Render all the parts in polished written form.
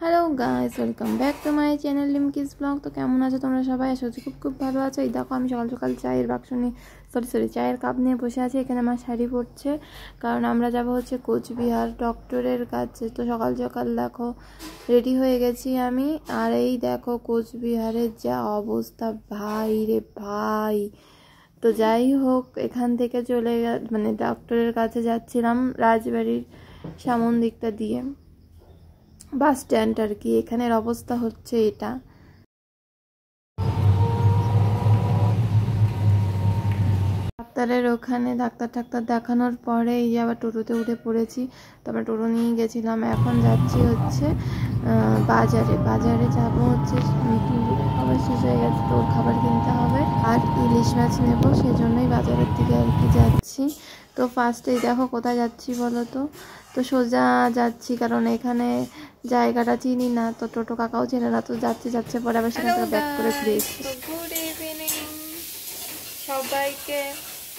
Hello guys, welcome back to my channel লিমকিস blog. তো কেমন আছো তোমরা সবাই? আশা করছি খুব ভালো আছো। এই দেখো আমি সকাল সকাল চায়ের বাক্স নিয়ে চায়ের কাপ নিয়ে বসে আছি। এখানে আমার শাড়ি পরছে, কারণ আমরা যাব হচ্ছে কোচবিহার ডক্টরের কাছে। তো সকাল সকাল দেখো রেডি হয়ে গেছি আমি। আর এই দেখো কোচবিহারের যা অবস্থা, ভাই রে ভাই। তো যাই হোক, এখান থেকে মানে ডক্টরের কাছে যাচ্ছিলাম রাজবাড়ির সামন দিকটা দিয়ে, বাস স্ট্যান্ড আর কি। এখানের অবস্থা হচ্ছে এটা। ডাক্তারের ওখানে ডাক্তার দেখানোর পরে এই যে আবার টোটোতে উঠে পড়েছি। তো আমরা টোটো নিয়ে গেছিলাম। এখন যাচ্ছি হচ্ছে বাজারে যাবো হচ্ছে, খাবার শেষ হয়ে গেছে তো খাবার কিনতে হবে, আর ইলিশ মাছ নেবো, সেজন্যই বাজারের দিকে আর কি যাচ্ছি। তো ফার্স্টেই দেখো কোথায় যাচ্ছি বলো তো। তো সোজা যাচ্ছি, কারণ এখানে জায়গাটা চিনি না, তো টোটো কাকাও চেনে না। তো যাচ্ছে পরে আবার সেখান থেকে ব্যাক করে ফিরে এসেছি। গুড ইভিনিং সবাইকে।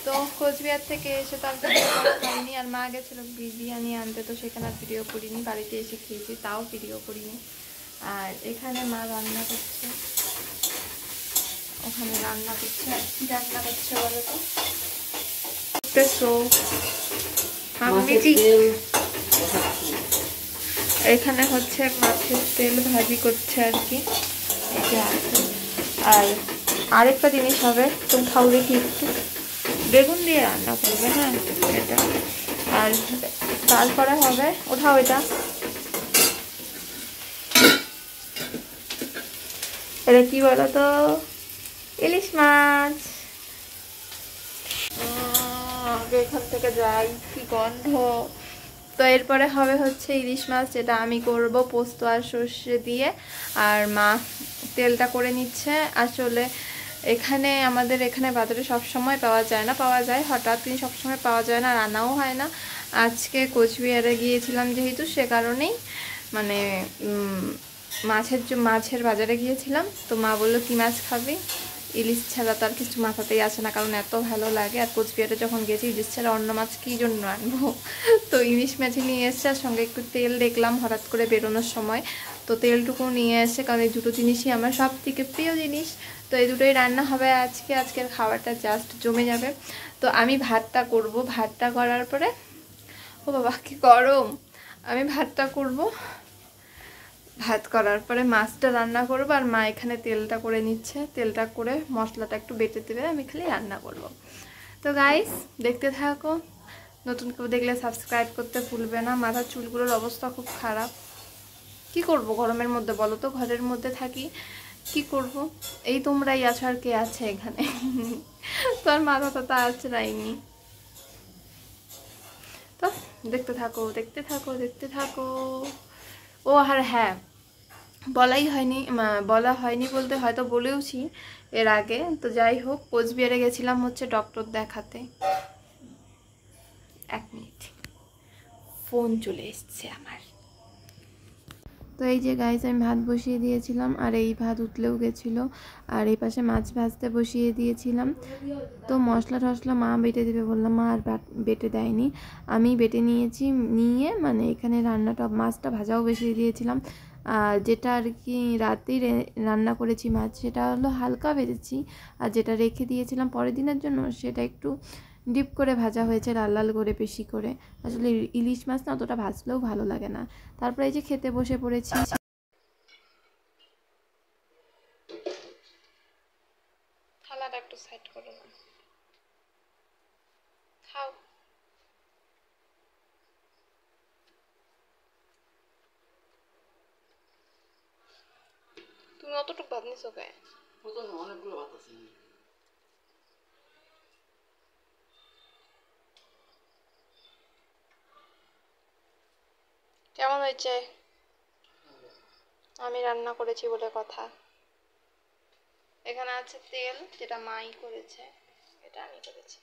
তো কোচবিহার থেকে এসে তো আর ভিডিও করা হয়নি, আর মা গেছিলো বিরিয়ানি আনতে, তো সেখানে আর ভিডিও করিনি। বাড়িতে এসে খেয়েছি, তাও ভিডিও করিনি। আর এখানে মা রান্না করছে, ওখানে রান্না করছে। আর কি রান্না করছে বলো তো? এখানে হচ্ছে মাছের তেল ভাজি করছে আর কি। আর আরেকটা জিনিস হবে, তুমি খাও দেখি একটু, বেগুন দিয়ে রান্না করবে, হ্যাঁ এটা। আর তারপরে হবে, ওঠাও এটা, এটা কি বলো তো, ইলিশ মাছ। আগে এখান থেকে যাই, কি গন্ধ। তো এরপরে হবে হচ্ছে ইলিশ মাছ, যেটা আমি করব পোস্ত আর সর্ষে দিয়ে। আর মা তেলটা করে নিচ্ছে। আসলে আমাদের এখানে বাজারে সব সময় পাওয়া যায় না, পাওয়া যায় হঠাৎ, কিন্তু সবসময় পাওয়া যায় না, রান্নাও হয় না। আজকে কোচবিহারে গিয়েছিলাম যেহেতু, সে কারণেই মানে মাছের বাজারে গিয়েছিলাম। তো মা বললো কি মাছ খাবি, ইলিশ ছাড়া তার কিছু মাথাতেই আসে না, কারণ এত ভালো লাগে। আর কোচবিহারে যখন গেছি, ইলিশ ছাড়া অন্য মাছ কী জন্য আনবো। তো ইলিশ মাছই নিয়ে এসছে, আর সঙ্গে একটু তেল দেখলাম হঠাৎ করে বেরোনোর সময়, তো তেলটুকু নিয়ে এসে, কারণ এই দুটো জিনিসই আমার সব থেকে প্রিয় জিনিস। তো এই দুটোই রান্না হবে আজকের খাবারটা জাস্ট জমে যাবে। তো আমি ভাতটা করব, ভাতটা করার পরে, ও বাবা কি গরম, আমি ভাতটা করব, ভাত করার পরে মাছটা রান্না করবো। আর মা এখানে তেলটা করে নিচ্ছে, তেলটা করে মশলাটা একটু বেটে দেবে, আমি খালি রান্না করব। তো গাইস দেখতে থাকো, নতুন কেউ দেখলে সাবস্ক্রাইব করতে ভুলবে না। মাথার চুলগুলোর অবস্থা খুব খারাপ, কি করব গরমের মধ্যে বলো তো, ঘরের মধ্যে থাকি, কি করব। এই তোমরাই আছো, আর কে আছে এখানে। তো আর মাথা তো আছড়াইনি। তো দেখতে থাকো। ও আর হ্যাঁ, বলা হয়নি বলতে হয়তো বলেওছি এর আগে। তো যাই হোক, কোচবিহারে গেছিলাম হচ্ছে ডক্টর দেখাতে। 1 মিনিট, ফোন চলে এসছে আমার। তো এই যে গাইস, আমি ভাত বসিয়ে দিয়েছিলাম, আর এই ভাত উতলেও গেছিলো। আর এই পাশে মাছ ভাজতে বসিয়ে দিয়েছিলাম। তো মশলা টশলা মা বেটে দেবে বললাম, মা আর বেটে দেয়নি, আমি বেটে নিয়ে মানে এখানে মাছটা ভাজাও বসিয়ে দিয়েছিলাম। আর যেটা আর কি রাতেই রান্না করেছি মাছ, সেটা হলো হালকা ভেজেছি। আর যেটা রেখে দিয়েছিলাম পরের দিনের জন্য, সেটা একটু ডিপ করে ভাজা হয়েছে, লাল লাল করে বেশি করে। আসলে ইলিশ মাছ না অতটা ভাজলেও ভালো লাগে না। তারপরে এই যে খেতে বসে পড়েছি। থালাটা একটু সাইড করো না, খাও। তুমি অতটুকু ভাত নিছো কে? অনেকগুলো ভাত আছে। কেমন হয়েছে? আমি রান্না করেছি বলে কথা। এখানে আছে তেল, যেটা মাই করেছে, এটা আমি করেছি।